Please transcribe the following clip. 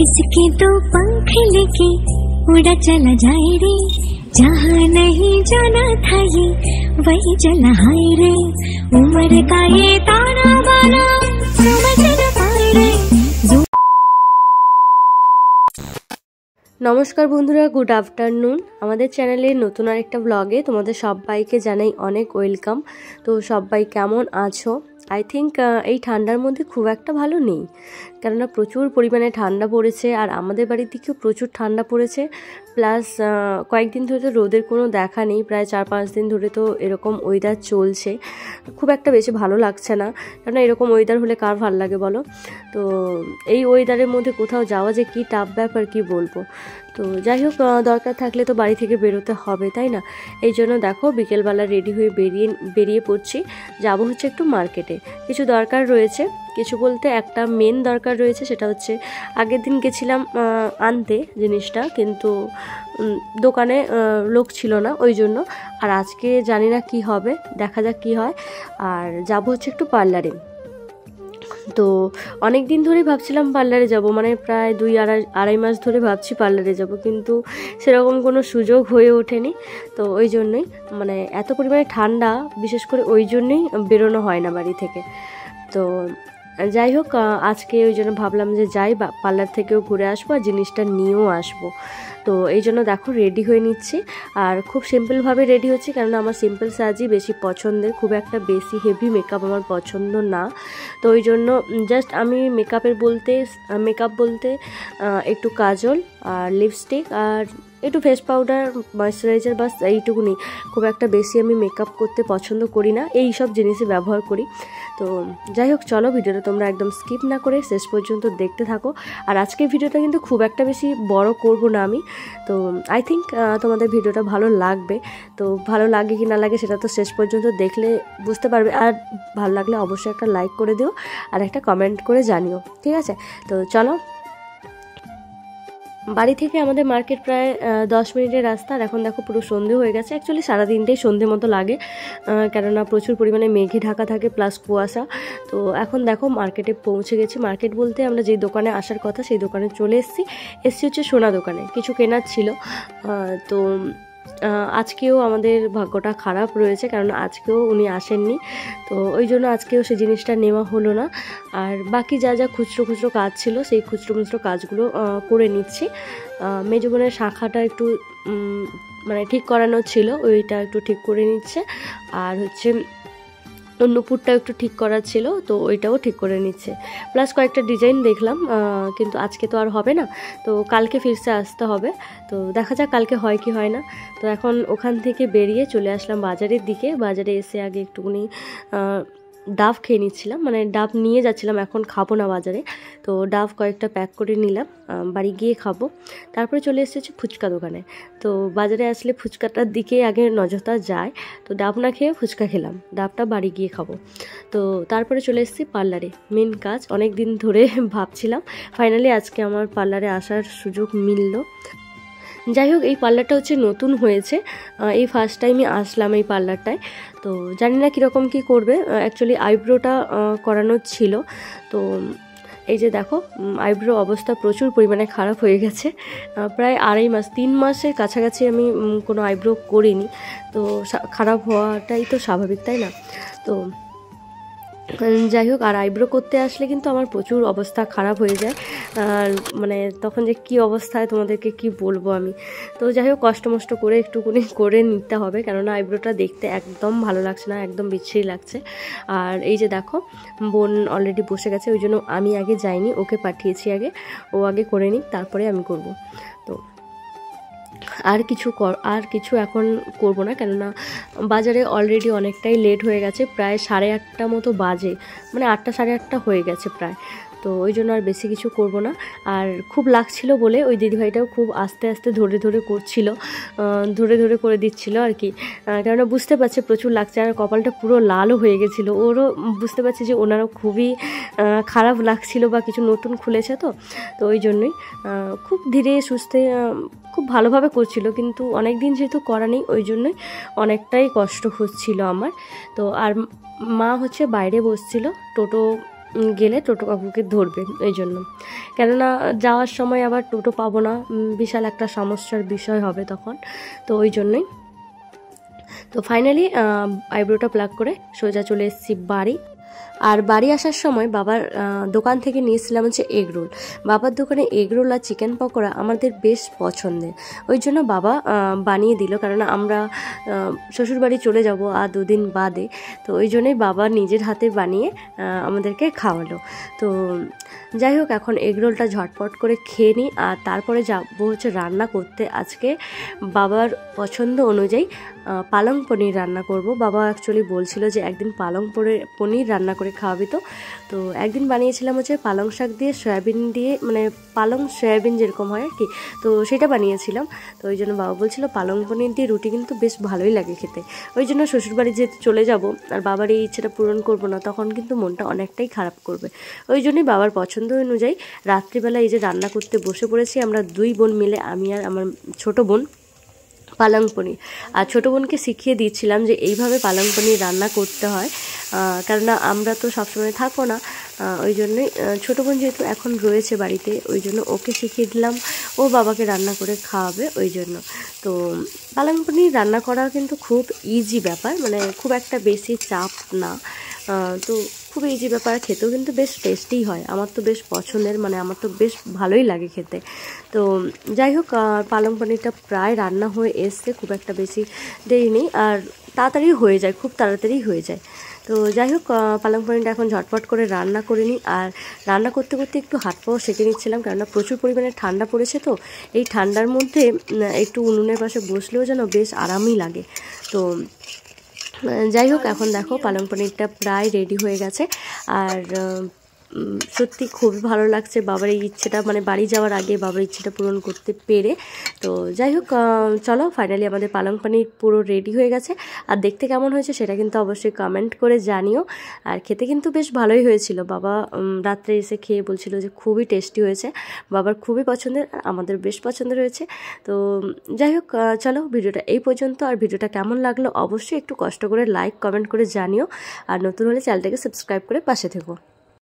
इसके तो पंख लेके उड़ा चला जाए रे, जहाँ नहीं जाना था ये वही चला हाय रे। उम्र का ये ताना बाना समझ न पाए रे। नमस्कार बंधुरा, गुड आफ्टरनुन। हमारे चैनले नतून आरेकटा ब्लगे तुम्हारे सबाइके जानाई अनेक वेलकाम। तो सबाई केमन आछो? आई थिंक এই ঠান্ডার মধ্যে খুব একটা ভালো নেই, কেননা প্রচুর পরিমাণে ঠান্ডা পড়েছে আর আমাদের বাড়ির দিকেও প্রচুর ঠান্ডা পড়েছে। প্লাস কয়েকদিন ধরে তো রোদের কোনো দেখা নেই, প্রায় 4-5 দিন ধরে তো এরকম ওয়েদার চলছে। খুব একটা বেশি ভালো লাগছে না, কেননা এরকম ওয়েদার হলে কার ভালো লাগে বলো? তো এই ওয়েদারের মধ্যে কোথাও যাওয়া যে কী টাফ ব্যাপার কী বলবো। তো যাই হোক, দরকার থাকলে তো বাড়ি থেকে বেরোতে হবে, তাই না? এই জন্য দেখো বিকেলবেলা রেডি হয়ে বেরিয়ে পড়ছি। যাব হচ্ছে একটু মার্কেটে, কিছু দরকার রয়েছে। কিছু বলতে একটা মেন দরকার রয়েছে, সেটা হচ্ছে আগের দিন গেছিলাম আনতে জিনিসটা, কিন্তু দোকানে লোক ছিল না ওই জন্য। আর আজকে জানি না কি হবে, দেখা যাক কি হয়। আর যাব হচ্ছে একটু পার্লারে। তো অনেক দিন ধরেই ভাবছিলাম পার্লারে যাব, মানে প্রায় 2-2.5 মাস ধরে ভাবছি পার্লারে যাব, কিন্তু সেরকম কোনো সুযোগ হয়ে ওঠেনি। তো ওই জন্যই, মানে এত পরিমাণে ঠান্ডা, বিশেষ করে ওই জন্যই বেরোনো হয় না বাড়ি থেকে। তো যাই হোক, আজকে ওই জন্য ভাবলাম যে যাই, পার্লার থেকেও ঘুরে আসবো আর জিনিসটা নিয়েও আসবো। তো এই জন্য দেখো রেডি হয়ে নিচ্ছি, আর খুব সিম্পলভাবে রেডি হচ্ছি, কেননা আমার সিম্পল সাজই বেশি পছন্দের, খুব একটা বেশি হেভি মেকআপ আমার পছন্দ না। তো ওই জন্য জাস্ট আমি মেকআপ বলতে একটু কাজল আর লিপস্টিক আর একটু ফেস পাউডার, ময়শ্চারাইজার, বাস এইটুকুনি। খুব একটা বেশি আমি মেকআপ করতে পছন্দ করি না, এই সব জিনিসই ব্যবহার করি। তো যাই হোক, চলো ভিডিওটা তোমরা একদম স্কিপ না করে শেষ পর্যন্ত দেখতে থাকো। আর আজকের ভিডিওটা কিন্তু খুব একটা বেশি বড় করব না আমি। তো আই থিঙ্ক তোমাদের ভিডিওটা ভালো লাগবে। তো ভালো লাগে কি না লাগে সেটা তো শেষ পর্যন্ত দেখলে বুঝতে পারবে। আর ভালো লাগলে অবশ্যই একটা লাইক করে দিও আর একটা কমেন্ট করে জানিও, ঠিক আছে? তো চলো, বাড়ি থেকে আমাদের মার্কেট প্রায় 10 মিনিটের রাস্তা। আর এখন দেখো পুরো সন্ধে হয়ে গেছে। অ্যাকচুয়ালি সারাদিনটাই সন্ধে মতো লাগে, কেননা প্রচুর পরিমাণে মেঘে ঢাকা থাকে প্লাস কুয়াশা। তো এখন দেখো মার্কেটে পৌঁছে গেছি। মার্কেট বলতে আমরা যেই দোকানে আসার কথা সেই দোকানে চলে এসছি হচ্ছে সোনা দোকানে। কিছু কেনার ছিল। তো আজকেও আমাদের ভাগ্যটা খারাপ রয়েছে, কারণ আজকেও উনি আসেননি। তো ওই জন্য আজকেও সেই জিনিসটা নেওয়া হলো না। আর বাকি যা যা খুচরো কাজ ছিল সেই খুচরো কাজগুলো করে নিচ্ছি। মেজো বোনের শাখাটা একটু মানে ঠিক করানো ছিল, ওইটা একটু ঠিক করে নিচ্ছে। আর হচ্ছে নুপুরটা একটু ঠিক করা ছিল, তো ওইটাও ঠিক করে নিচ্ছে। প্লাস কয়েকটা ডিজাইন দেখলাম, কিন্তু আজকে তো আর হবে না, তো কালকে ফিরতে আসতে হবে। তো দেখা যাক কালকে হয় কি হয় না। তো এখন ওখান থেকে বেরিয়ে চলে আসলাম বাজারের দিকে। বাজারে এসে আগে একটুখানি ডাব খেয়ে নিচ্ছিলাম, মানে ডাব নিয়ে যাচ্ছিলাম, এখন খাবো না বাজারে। তো ডাব কয়েকটা প্যাক করে নিলাম, বাড়ি গিয়ে খাবো। তারপরে চলে এসেছি ফুচকা দোকানে। তো বাজারে আসলে ফুচকাটার দিকে আগে নজরটা যায়। তো ডাব না খেয়ে ফুচকা খেলাম, ডাবটা বাড়ি গিয়ে খাবো। তো তারপরে চলে এসেছি পার্লারে। মেন কাজ অনেক দিন ধরে ভাবছিলাম, ফাইনালি আজকে আমার পার্লারে আসার সুযোগ মিলল। যাই হোক, এই পার্লারটা হচ্ছে নতুন হয়েছে, এই ফার্স্ট টাইমই আসলাম এই পার্লারটায়। তো জানি না কীরকম কী করবে। অ্যাকচুয়ালি আইব্রোটা করানোর ছিল। তো এই যে দেখো, আইব্রো অবস্থা প্রচুর পরিমাণে খারাপ হয়ে গেছে। প্রায় 3 মাসের কাছাকাছি আমি কোনো আইব্রো করিনি। তো খারাপ হওয়াটাই তো স্বাভাবিক, তাই না? তো যাই হোক, আর আইব্রো করতে আসলে কিন্তু আমার প্রচুর অবস্থা খারাপ হয়ে যায়। আর মানে তখন যে কি অবস্থায় তোমাদেরকে কি বলবো আমি। তো যাই হোক, কষ্ট করে একটুকুনি করে নিতে হবে, কেননা আইব্রোটা দেখতে একদম ভালো লাগছে না, একদম বিচ্ছিরি লাগছে। আর এই যে দেখো, বোন অলরেডি বসে গেছে, ওই জন্য আমি আগে যাইনি, ওকে পাঠিয়েছি আগে, ও আগে করে নিক, তারপরে আমি করব। তো আর কিছু এখন করব না, কেননা বাজারে অলরেডি অনেকটাই লেট হয়ে গেছে। প্রায় 8:30 মতো বাজে, মানে 8টা 8:30 হয়ে গেছে প্রায়। তো ওই জন্য আর বেশি কিছু করব না। আর খুব লাগছিল বলে ওই দিদিভাইটাও খুব আস্তে আস্তে ধরে করছিল, ধরে করে দিচ্ছিল আর কি, কেননা বুঝতে পারছে প্রচুর লাগছে। আর কপালটা পুরো লালও হয়ে গেছিলো, ওরও বুঝতে পারছে যে ওনারও খুবই খারাপ লাগছিল, বা কিছু নতুন খুলেছে তো ওই জন্যই খুব ধীরে সুস্থে খুব ভালোভাবে করছিল। কিন্তু অনেক দিন যেহেতু করা নেই, ওই জন্যই অনেকটাই কষ্ট হচ্ছিল আমার। তো আর মা হচ্ছে বাইরে বসছিল, টোটো গেলে টোটো কাকুকে ধরবে, এই জন্য। কেননা যাওয়ার সময় আবার টোটো পাবো না, বিশাল একটা সমস্যার বিষয় হবে তখন, তো ওই জন্যই। তো ফাইনালি আইব্রোটা প্লাগ করে সোজা চলে এসেছি বাড়ি। আর বাড়ি আসার সময় বাবার দোকান থেকে নিয়েছিলাম হচ্ছে এগ রোল। বাবার দোকানে এগ রোল আর চিকেন পকোড়া আমাদের বেশ পছন্দের, ওই জন্য বাবা বানিয়ে দিল, কারণ আমরা শ্বশুরবাড়ি চলে যাব আর 2 দিন বাদে, তো ওই জন্যই বাবা নিজের হাতে বানিয়ে আমাদেরকে খাওয়ালো। তো যাই হোক, এখন এগ রোলটা ঝটপট করে খেয়ে নিই, আর তারপরে যাবো হচ্ছে রান্না করতে। আজকে বাবার পছন্দ অনুযায়ী পালং পনির রান্না করব। বাবা অ্যাকচুয়ালি বলছিল যে একদিন পালং পনির রান্না করে খাওয়াবি, তো একদিন বানিয়েছিলাম হচ্ছে পালং শাক দিয়ে সয়াবিন দিয়ে, মানে পালং সয়াবিন যেরকম হয় আর কি, তো সেটা বানিয়েছিলাম। তো ওই জন্য বাবা বলছিল পালং পনির দিয়ে রুটি কিন্তু বেশ ভালোই লাগে খেতে। ওই জন্য শ্বশুরবাড়ি যেহেতু চলে যাব আর বাবার এই ইচ্ছেটা পূরণ করব না, তখন কিন্তু মনটা অনেকটাই খারাপ করবে। ওই জন্যই বাবার পছন্দ অনুযায়ী রাত্রিবেলা এই যে রান্না করতে বসে পড়েছি আমরা 2 বোন মিলে, আমি আর আমার ছোটো বোন, পালং পনির। আর ছোটো বোনকে শিখিয়ে দিচ্ছিলাম যে এইভাবে পালং পনির রান্না করতে হয়, কেননা আমরা তো সবসময় থাকবো না, ওই জন্যই ছোটো বোন যেহেতু এখন রয়েছে বাড়িতে, ওই জন্য ওকে শিখিয়ে দিলাম, ও বাবাকে রান্না করে খাওয়াবে ওই জন্য। তো পালং পনির রান্না করা কিন্তু খুব ইজি ব্যাপার, মানে খুব একটা বেশি চাপ না, তো খুব ইজি ব্যাপার, খেতেও কিন্তু বেশ টেস্টি হয়। আমার তো বেশ পছন্দের, মানে আমার তো বেশ ভালোই লাগে খেতে। তো যাই হোক, পালং পনিরটা প্রায় রান্না হয়ে এসছে, খুব একটা বেশি দেরি নেই, আর তাড়াতাড়ি হয়ে যায়, খুব তাড়াতাড়ি হয়ে যায়। তো যাই হোক, পালং পনিরটা এখন ঝটপট করে রান্না করে নিই। আর রান্না করতে করতে একটু হাত পাও সেঁকে নিচ্ছিলাম, কেননা প্রচুর পরিমাণে ঠান্ডা পড়েছে, তো এই ঠান্ডার মধ্যে একটু উনুনের পাশে বসলেও যেন বেশ আরামই লাগে। তো যাই হোক, এখন দেখো পালং পনিরটা প্রায় রেডি হয়ে গেছে। আর সত্যি খুবই ভালো লাগছে বাবার এই ইচ্ছেটা, মানে বাড়ি যাওয়ার আগে বাবার ইচ্ছেটা পূরণ করতে পেরে। তো যাই হোক, চলো ফাইনালি আমাদের পালং পনির পুরো রেডি হয়ে গেছে। আর দেখতে কেমন হয়েছে সেটা কিন্তু অবশ্যই কমেন্ট করে জানিও। আর খেতে কিন্তু বেশ ভালোই হয়েছিল, বাবা রাত্রে এসে খেয়ে বলছিল যে খুবই টেস্টি হয়েছে, বাবার খুবই পছন্দের, আর আমাদের বেশ পছন্দের হয়েছে। তো যাই হোক, চলো ভিডিওটা এই পর্যন্ত। আর ভিডিওটা কেমন লাগলো অবশ্যই একটু কষ্ট করে লাইক কমেন্ট করে জানিও, আর নতুন হলে চ্যানেলটাকে সাবস্ক্রাইব করে পাশে থেকো।